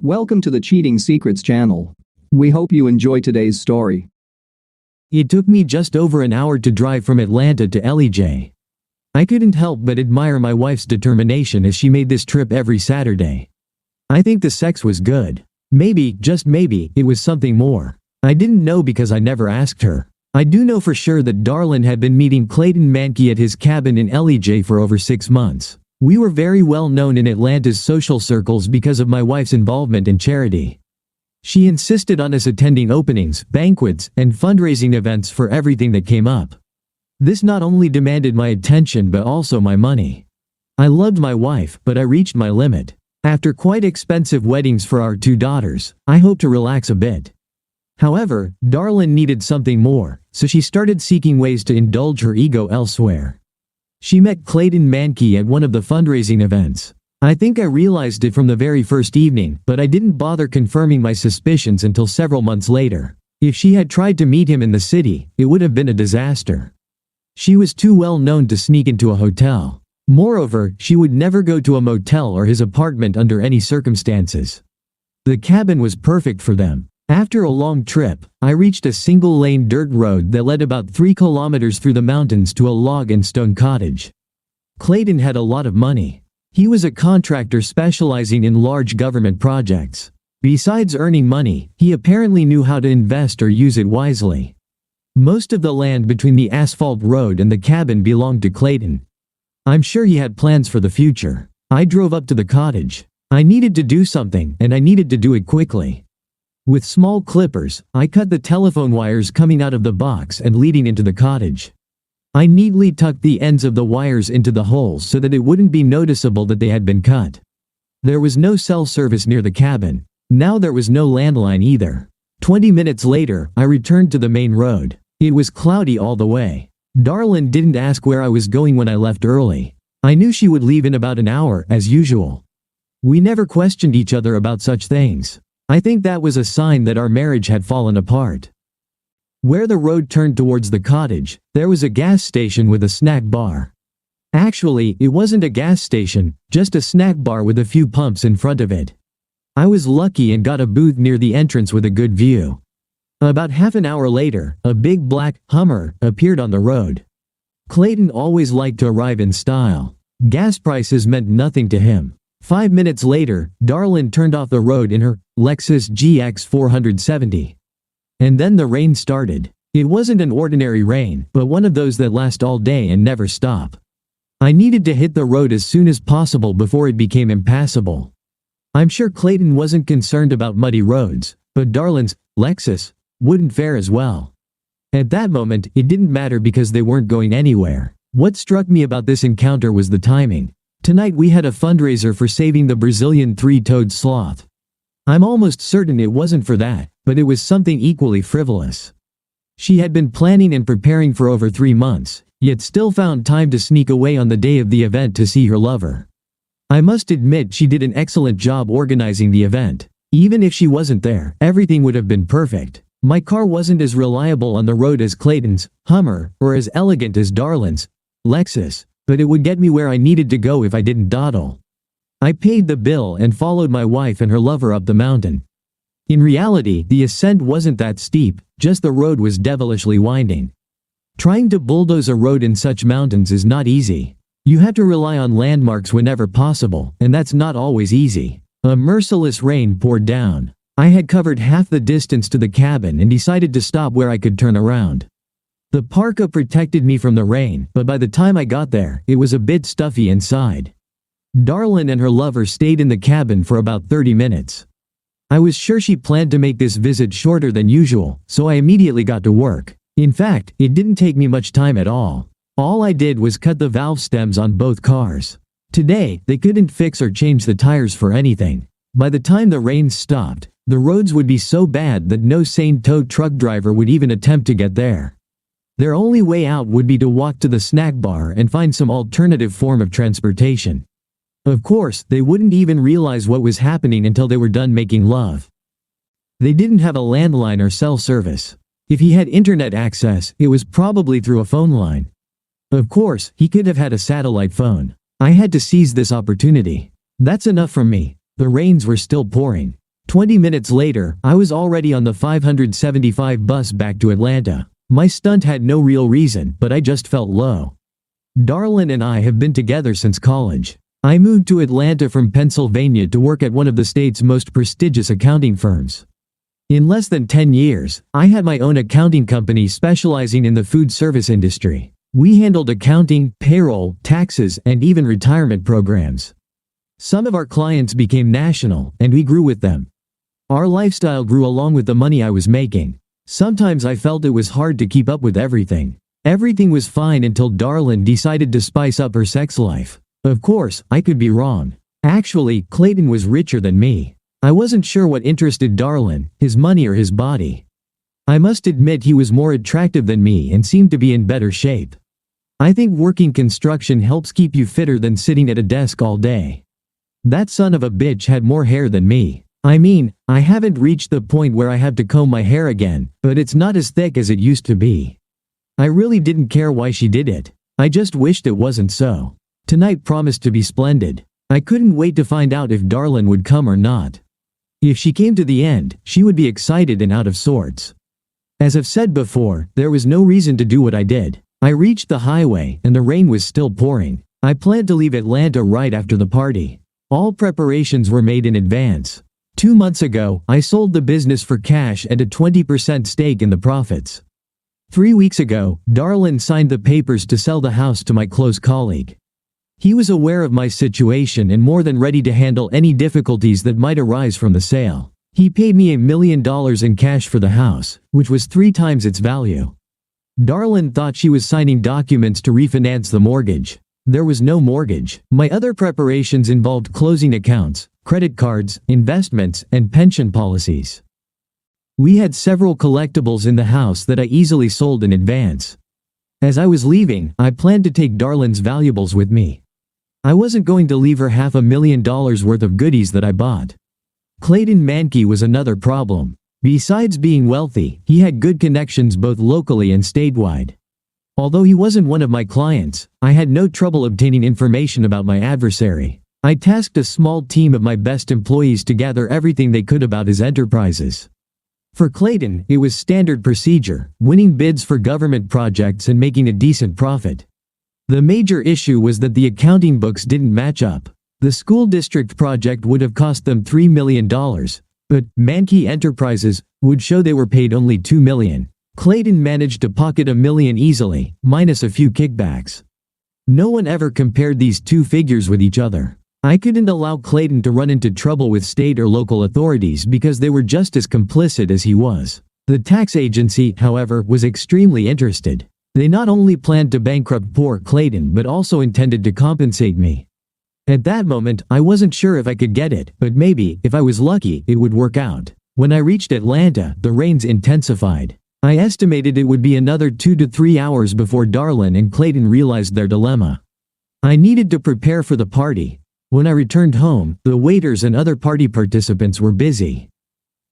Welcome to the Cheating Secrets channel. We hope you enjoy today's story. It took me just over an hour to drive from Atlanta to LEJ. I couldn't help but admire my wife's determination as she made this trip every Saturday. I think the sex was good. Maybe, just maybe, it was something more. I didn't know because I never asked her. I do know for sure that Darlin had been meeting Clayton Mankey at his cabin in LEJ for over 6 months. We were very well known in Atlanta's social circles because of my wife's involvement in charity. She insisted on us attending openings, banquets, and fundraising events for everything that came up. This not only demanded my attention but also my money. I loved my wife, but I reached my limit. After quite expensive weddings for our 2 daughters, I hoped to relax a bit. However, Darlin needed something more, so she started seeking ways to indulge her ego elsewhere. She met Clayton Mankey at one of the fundraising events. I think I realized it from the very first evening, but I didn't bother confirming my suspicions until several months later. If she had tried to meet him in the city, it would have been a disaster. She was too well known to sneak into a hotel. Moreover, she would never go to a motel or his apartment under any circumstances. The cabin was perfect for them. After a long trip, I reached a single-lane dirt road that led about 3 kilometers through the mountains to a log and stone cottage. Clayton had a lot of money. He was a contractor specializing in large government projects. Besides earning money, he apparently knew how to invest or use it wisely. Most of the land between the asphalt road and the cabin belonged to Clayton. I'm sure he had plans for the future. I drove up to the cottage. I needed to do something, and I needed to do it quickly. With small clippers, I cut the telephone wires coming out of the box and leading into the cottage. I neatly tucked the ends of the wires into the holes so that it wouldn't be noticeable that they had been cut. There was no cell service near the cabin. Now there was no landline either. 20 minutes later, I returned to the main road. It was cloudy all the way. Darlin didn't ask where I was going when I left early. I knew she would leave in about an hour, as usual. We never questioned each other about such things. I think that was a sign that our marriage had fallen apart. Where the road turned towards the cottage, there was a gas station with a snack bar. Actually, it wasn't a gas station, just a snack bar with a few pumps in front of it. I was lucky and got a booth near the entrance with a good view. About half an hour later, a big black Hummer appeared on the road. Clayton always liked to arrive in style. Gas prices meant nothing to him. 5 minutes later, Darlin turned off the road in her Lexus GX 470. And then the rain started. It wasn't an ordinary rain, but one of those that last all day and never stop. I needed to hit the road as soon as possible before it became impassable. I'm sure Clayton wasn't concerned about muddy roads, but Darlin's Lexus wouldn't fare as well. At that moment, it didn't matter because they weren't going anywhere. What struck me about this encounter was the timing. Tonight we had a fundraiser for saving the Brazilian 3-toed sloth. I'm almost certain it wasn't for that, but it was something equally frivolous. She had been planning and preparing for over 3 months, yet still found time to sneak away on the day of the event to see her lover. I must admit she did an excellent job organizing the event. Even if she wasn't there, everything would have been perfect. My car wasn't as reliable on the road as Clayton's Hummer, or as elegant as Darlin's Lexus, but it would get me where I needed to go if I didn't dawdle. I paid the bill and followed my wife and her lover up the mountain. In reality, the ascent wasn't that steep, just the road was devilishly winding. Trying to bulldoze a road in such mountains is not easy. You have to rely on landmarks whenever possible, and that's not always easy. A merciless rain poured down. I had covered half the distance to the cabin and decided to stop where I could turn around. The parka protected me from the rain, but by the time I got there, it was a bit stuffy inside. Darlin and her lover stayed in the cabin for about 30 minutes. I was sure she planned to make this visit shorter than usual, so I immediately got to work. In fact, it didn't take me much time at all. All I did was cut the valve stems on both cars. Today, they couldn't fix or change the tires for anything. By the time the rain stopped, the roads would be so bad that no sane tow truck driver would even attempt to get there. Their only way out would be to walk to the snack bar and find some alternative form of transportation. Of course, they wouldn't even realize what was happening until they were done making love. They didn't have a landline or cell service. If he had internet access, it was probably through a phone line. Of course, he could have had a satellite phone. I had to seize this opportunity. That's enough from me. The rains were still pouring. 20 minutes later, I was already on the 575 bus back to Atlanta. My stunt had no real reason, but I just felt low. Darlin and I have been together since college. I moved to Atlanta from Pennsylvania to work at one of the state's most prestigious accounting firms. In less than 10 years, I had my own accounting company specializing in the food service industry. We handled accounting, payroll, taxes, and even retirement programs. Some of our clients became national, and we grew with them. Our lifestyle grew along with the money I was making. Sometimes I felt it was hard to keep up with everything. Everything was fine until Darlin decided to spice up her sex life. Of course, I could be wrong. Actually, Clayton was richer than me. I wasn't sure what interested Darlin, his money or his body. I must admit he was more attractive than me and seemed to be in better shape. I think working construction helps keep you fitter than sitting at a desk all day. That son of a bitch had more hair than me. I mean, I haven't reached the point where I have to comb my hair again, but it's not as thick as it used to be. I really didn't care why she did it. I just wished it wasn't so. Tonight promised to be splendid. I couldn't wait to find out if Darlin would come or not. If she came to the end, she would be excited and out of sorts. As I've said before, there was no reason to do what I did. I reached the highway, and the rain was still pouring. I planned to leave Atlanta right after the party. All preparations were made in advance. 2 months ago, I sold the business for cash and a 20% stake in the profits. 3 weeks ago, Darlin signed the papers to sell the house to my close colleague. He was aware of my situation and more than ready to handle any difficulties that might arise from the sale. He paid me $1 million in cash for the house, which was 3 times its value. Darlin thought she was signing documents to refinance the mortgage. There was no mortgage. My other preparations involved closing accounts, credit cards, investments, and pension policies. We had several collectibles in the house that I easily sold in advance. As I was leaving, I planned to take Darlin's valuables with me. I wasn't going to leave her $500,000 worth of goodies that I bought. Clayton Mankey was another problem. Besides being wealthy, he had good connections both locally and statewide. Although he wasn't one of my clients, I had no trouble obtaining information about my adversary. I tasked a small team of my best employees to gather everything they could about his enterprises. For Clayton, it was standard procedure, winning bids for government projects and making a decent profit. The major issue was that the accounting books didn't match up. The school district project would have cost them $3 million, but Mankey Enterprises would show they were paid only $2 million. Clayton managed to pocket $1 million easily, minus a few kickbacks. No one ever compared these two figures with each other. I couldn't allow Clayton to run into trouble with state or local authorities because they were just as complicit as he was. The tax agency, however, was extremely interested. They not only planned to bankrupt poor Clayton but also intended to compensate me. At that moment, I wasn't sure if I could get it, but maybe, if I was lucky, it would work out. When I reached Atlanta, the rains intensified. I estimated it would be another 2 to 3 hours before Darlin and Clayton realized their dilemma. I needed to prepare for the party. When I returned home, the waiters and other party participants were busy.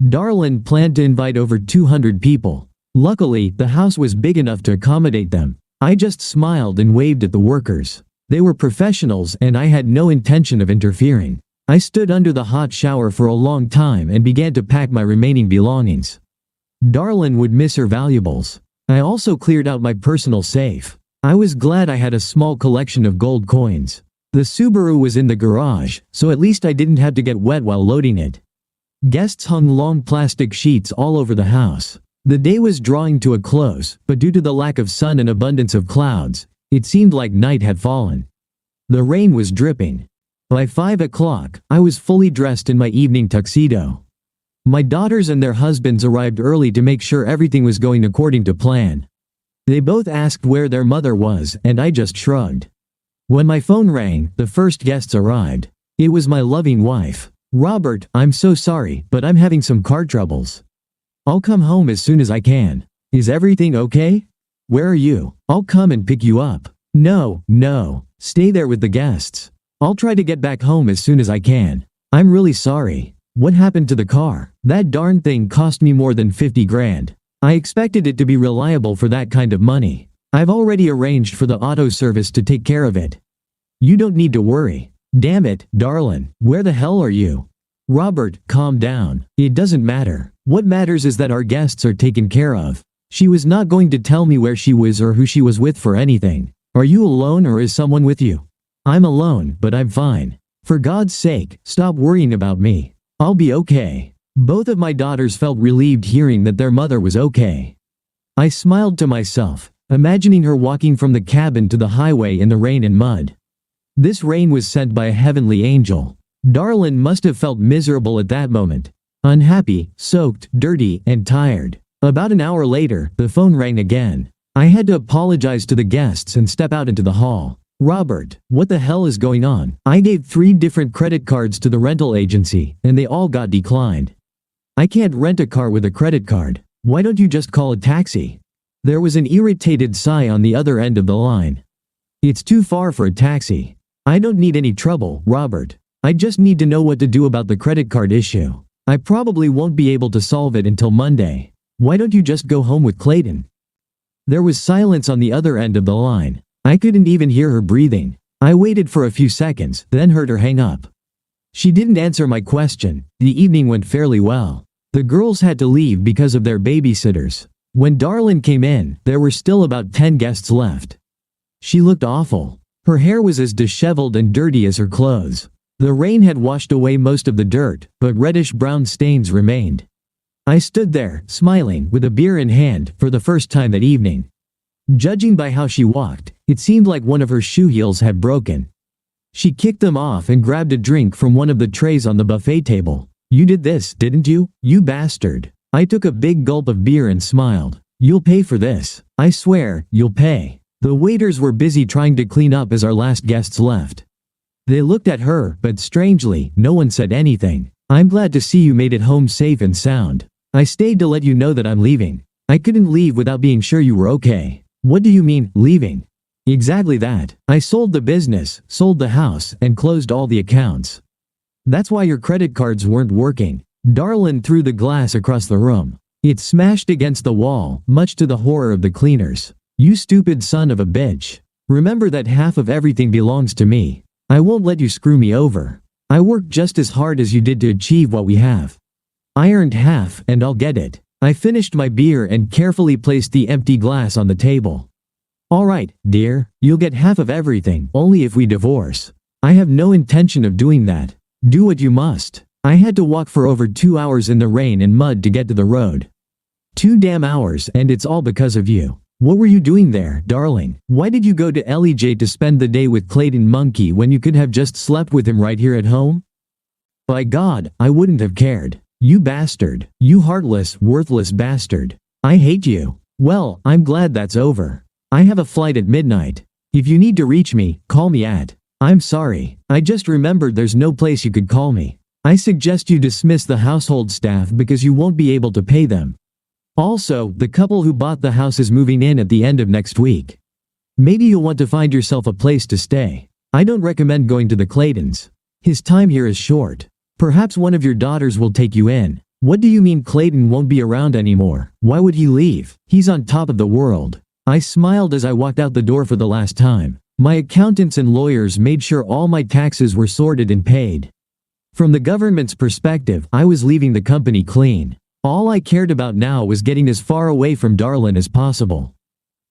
Darlin planned to invite over 200 people. Luckily, the house was big enough to accommodate them. I just smiled and waved at the workers. They were professionals and I had no intention of interfering. I stood under the hot shower for a long time and began to pack my remaining belongings. Darlin would miss her valuables. I also cleared out my personal safe. I was glad I had a small collection of gold coins. The Subaru was in the garage, so at least I didn't have to get wet while loading it. Guests hung long plastic sheets all over the house. The day was drawing to a close, but due to the lack of sun and abundance of clouds, it seemed like night had fallen. The rain was dripping. By 5 o'clock, I was fully dressed in my evening tuxedo. My daughters and their husbands arrived early to make sure everything was going according to plan. They both asked where their mother was, and I just shrugged. When my phone rang, the first guests arrived. It was my loving wife. "Robert, I'm so sorry, but I'm having some car troubles. I'll come home as soon as I can. Is everything okay? Where are you? I'll come and pick you up." No, stay there with the guests. I'll try to get back home as soon as I can. I'm really sorry. What happened to the car? That darn thing cost me more than 50 grand. I expected it to be reliable for that kind of money. I've already arranged for the auto service to take care of it. You don't need to worry. Damn it, Darlin, where the hell are you? Robert, calm down. It doesn't matter. What matters is that our guests are taken care of. She was not going to tell me where she was or who she was with for anything. Are you alone or is someone with you? I'm alone, but I'm fine. For God's sake, stop worrying about me. I'll be okay. Both of my daughters felt relieved hearing that their mother was okay. I smiled to myself, imagining her walking from the cabin to the highway in the rain and mud. This rain was sent by a heavenly angel. Darlin must have felt miserable at that moment. Unhappy, soaked, dirty, and tired. About an hour later, the phone rang again. I had to apologize to the guests and step out into the hall. Robert, what the hell is going on? I gave 3 different credit cards to the rental agency, and they all got declined. I can't rent a car with a credit card. Why don't you just call a taxi? There was an irritated sigh on the other end of the line. It's too far for a taxi. I don't need any trouble, Robert. I just need to know what to do about the credit card issue. I probably won't be able to solve it until Monday. Why don't you just go home with Clayton? There was silence on the other end of the line. I couldn't even hear her breathing. I waited for a few seconds, then heard her hang up. She didn't answer my question. The evening went fairly well. The girls had to leave because of their babysitters. When Darlin came in, there were still about 10 guests left. She looked awful. Her hair was as disheveled and dirty as her clothes. The rain had washed away most of the dirt, but reddish-brown stains remained. I stood there, smiling, with a beer in hand, for the first time that evening. Judging by how she walked, it seemed like one of her shoe heels had broken. She kicked them off and grabbed a drink from one of the trays on the buffet table. You did this, didn't you? You bastard. I took a big gulp of beer and smiled. You'll pay for this. I swear, you'll pay. The waiters were busy trying to clean up as our last guests left. They looked at her, but strangely, no one said anything. I'm glad to see you made it home safe and sound. I stayed to let you know that I'm leaving. I couldn't leave without being sure you were okay. What do you mean, leaving? Exactly that. I sold the business, sold the house, and closed all the accounts. That's why your credit cards weren't working. Darlin threw the glass across the room. It smashed against the wall, much to the horror of the cleaners. You stupid son of a bitch. Remember that half of everything belongs to me. I won't let you screw me over. I worked just as hard as you did to achieve what we have. I earned half, and I'll get it. I finished my beer and carefully placed the empty glass on the table. All right, dear, you'll get half of everything, only if we divorce. I have no intention of doing that. Do what you must. I had to walk for over 2 hours in the rain and mud to get to the road. 2 damn hours, and it's all because of you. What were you doing there, darling? Why did you go to LEJ to spend the day with Clayton Monkey when you could have just slept with him right here at home? By God, I wouldn't have cared. You bastard. You heartless, worthless bastard. I hate you. Well, I'm glad that's over. I have a flight at midnight. If you need to reach me, call me at. I'm sorry. I just remembered there's no place you could call me. I suggest you dismiss the household staff because you won't be able to pay them. Also, the couple who bought the house is moving in at the end of next week. Maybe you'll want to find yourself a place to stay. I don't recommend going to the Claytons. His time here is short. Perhaps one of your daughters will take you in. What do you mean Clayton won't be around anymore? Why would he leave? He's on top of the world. I smiled as I walked out the door for the last time. My accountants and lawyers made sure all my taxes were sorted and paid. From the government's perspective, I was leaving the company clean. All I cared about now was getting as far away from Darlin as possible.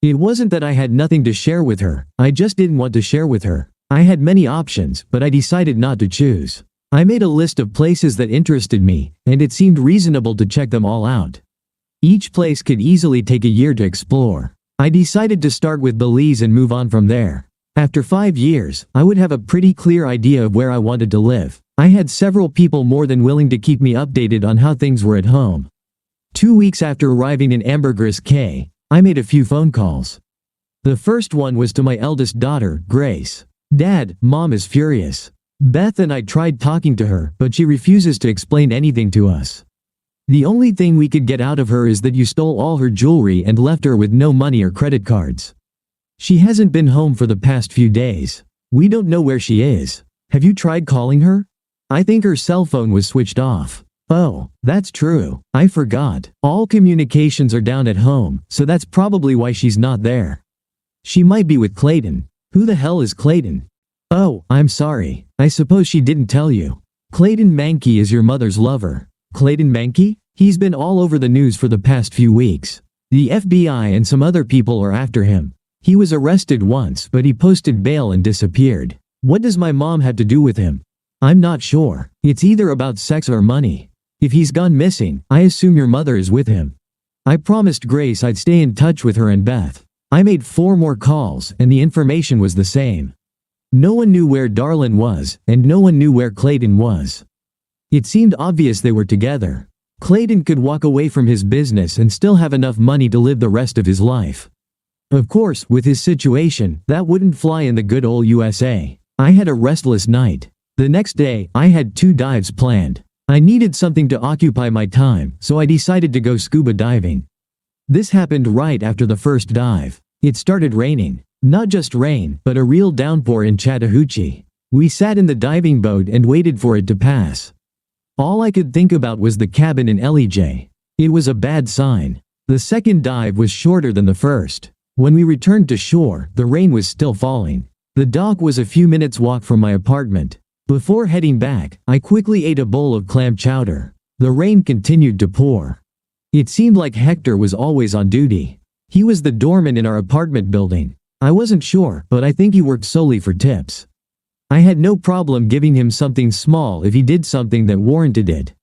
It wasn't that I had nothing to share with her, I just didn't want to share with her. I had many options, but I decided not to choose. I made a list of places that interested me, and it seemed reasonable to check them all out. Each place could easily take a year to explore. I decided to start with Belize and move on from there. After 5 years, I would have a pretty clear idea of where I wanted to live. I had several people more than willing to keep me updated on how things were at home. 2 weeks after arriving in Ambergris Caye, I made a few phone calls. The first one was to my eldest daughter, Grace. Dad, Mom is furious. Beth and I tried talking to her, but she refuses to explain anything to us. The only thing we could get out of her is that you stole all her jewelry and left her with no money or credit cards. She hasn't been home for the past few days. We don't know where she is. Have you tried calling her? I think her cell phone was switched off. Oh, that's true. I forgot. All communications are down at home, so that's probably why she's not there. She might be with Clayton. Who the hell is Clayton? Oh, I'm sorry. I suppose she didn't tell you. Clayton Mankey is your mother's lover. Clayton Mankey? He's been all over the news for the past few weeks. The FBI and some other people are after him. He was arrested once, but he posted bail and disappeared. What does my mom have to do with him? I'm not sure. It's either about sex or money. If he's gone missing, I assume your mother is with him. I promised Grace I'd stay in touch with her and Beth. I made 4 more calls, and the information was the same. No one knew where Darlin was, and no one knew where Clayton was. It seemed obvious they were together. Clayton could walk away from his business and still have enough money to live the rest of his life. Of course, with his situation, that wouldn't fly in the good old USA. I had a restless night. The next day, I had 2 dives planned. I needed something to occupy my time, so I decided to go scuba diving. This happened right after the first dive. It started raining. Not just rain, but a real downpour in Chattahoochee. We sat in the diving boat and waited for it to pass. All I could think about was the cabin in LEJ. It was a bad sign. The second dive was shorter than the first. When we returned to shore, the rain was still falling. The dock was a few minutes' walk from my apartment. Before heading back, I quickly ate a bowl of clam chowder. The rain continued to pour. It seemed like Hector was always on duty. He was the doorman in our apartment building. I wasn't sure, but I think he worked solely for tips. I had no problem giving him something small if he did something that warranted it.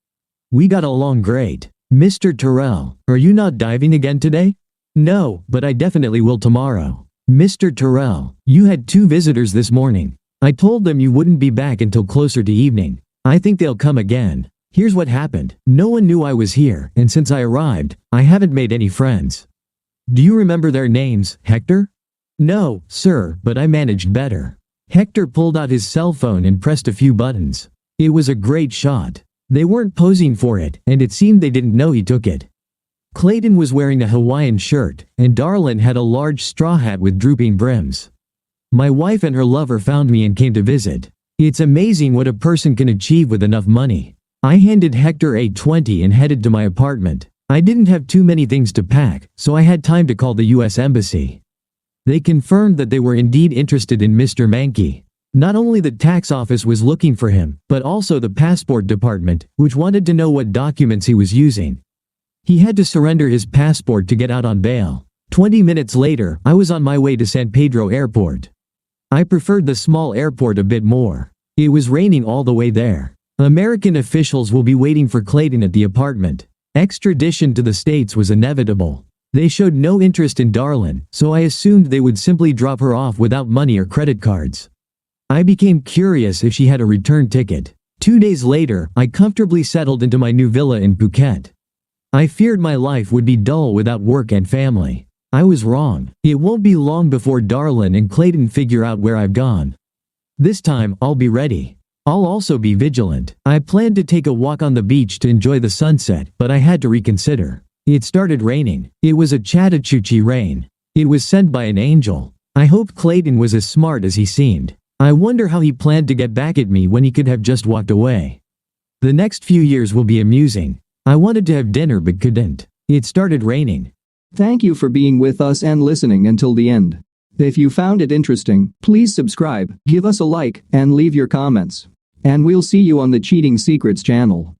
We got along great. Mr. Terrell, are you not diving again today? No, but I definitely will tomorrow. Mr. Terrell, you had 2 visitors this morning. I told them you wouldn't be back until closer to evening. I think they'll come again. Here's what happened. No one knew I was here, and since I arrived, I haven't made any friends. Do you remember their names, Hector? No, sir, but I managed better. Hector pulled out his cell phone and pressed a few buttons. It was a great shot. They weren't posing for it, and it seemed they didn't know he took it. Clayton was wearing a Hawaiian shirt, and Darlin had a large straw hat with drooping brims. My wife and her lover found me and came to visit. It's amazing what a person can achieve with enough money. I handed Hector a 20 and headed to my apartment. I didn't have too many things to pack, so I had time to call the U.S. Embassy. They confirmed that they were indeed interested in Mr. Mankey. Not only the tax office was looking for him, but also the passport department, which wanted to know what documents he was using. He had to surrender his passport to get out on bail. 20 minutes later, I was on my way to San Pedro Airport. I preferred the small airport a bit more. It was raining all the way there. American officials will be waiting for Clayton at the apartment. Extradition to the States was inevitable. They showed no interest in Darlin, so I assumed they would simply drop her off without money or credit cards. I became curious if she had a return ticket. 2 days later, I comfortably settled into my new villa in Phuket. I feared my life would be dull without work and family. I was wrong. It won't be long before Darlin and Clayton figure out where I've gone. This time, I'll be ready. I'll also be vigilant. I planned to take a walk on the beach to enjoy the sunset, but I had to reconsider. It started raining. It was a Chattahoochee rain. It was sent by an angel. I hoped Clayton was as smart as he seemed. I wonder how he planned to get back at me when he could have just walked away. The next few years will be amusing. I wanted to have dinner but couldn't. It started raining. Thank you for being with us and listening until the end. If you found it interesting, please subscribe, give us a like, and leave your comments. And we'll see you on the Cheating Secrets channel.